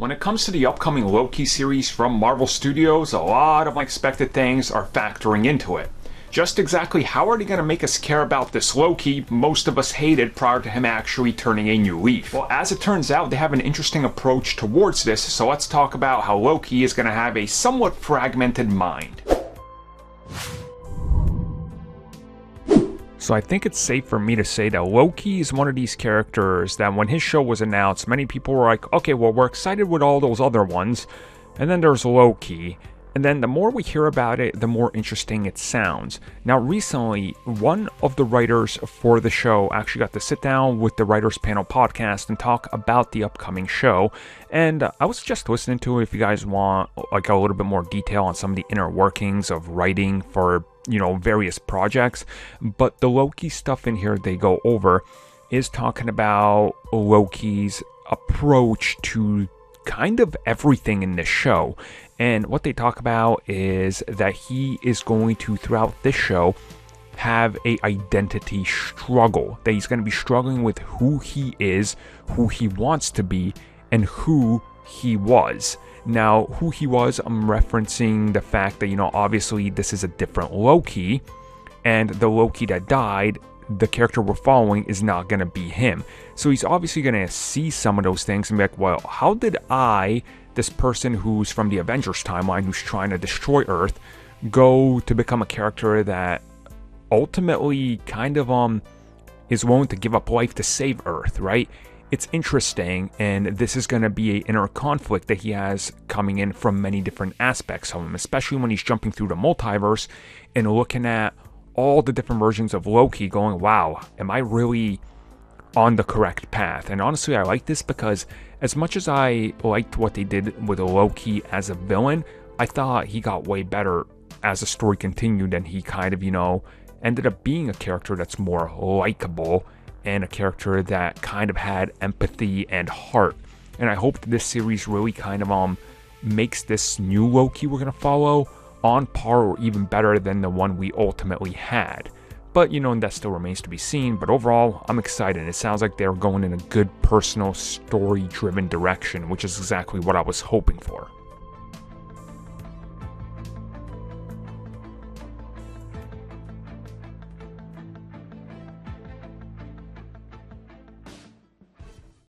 When it comes to the upcoming Loki series from Marvel Studios, a lot of unexpected things are factoring into it. Just exactly how are they going to make us care about this Loki most of us hated prior to him actually turning a new leaf? Well, as it turns out, they have an interesting approach towards this, so let's talk about how Loki is going to have a somewhat fragmented mind. So I think it's safe for me to say that Loki is one of these characters that when his show was announced, many people were like, okay, well, we're excited with all those other ones, and then there's Loki. And then the more we hear about it, the more interesting it sounds. Now, recently, one of the writers for the show actually got to sit down with the Writers Panel podcast and talk about the upcoming show. And I was just listening to it if you guys want like a little bit more detail on some of the inner workings of writing for, various projects. But the Loki stuff in here they go over is talking about Loki's approach to kind of everything in this show. And what they talk about is that he is going to, throughout this show, have a identity struggle. That he's going to be struggling with who he is, who he wants to be, and who he was. Now, who he was, I'm referencing the fact that, obviously this is a different Loki, and the Loki that died, the character we're following, is not going to be him. So he's obviously going to see some of those things and be like, well, how did this person who's from the Avengers timeline, who's trying to destroy Earth, go to become a character that ultimately kind of is willing to give up life to save Earth, right? It's interesting, and this is going to be an inner conflict that he has coming in from many different aspects of him, especially when he's jumping through the multiverse and looking at all the different versions of Loki going, wow, am I really on the correct path? And honestly, I like this because as much as I liked what they did with Loki as a villain, I thought he got way better as the story continued, and he kind of, ended up being a character that's more likable and a character that kind of had empathy and heart. And I hope that this series really kind of makes this new Loki we're going to follow on par or even better than the one we ultimately had. But, and that still remains to be seen. But overall, I'm excited. It sounds like they're going in a good personal story-driven direction, which is exactly what I was hoping for.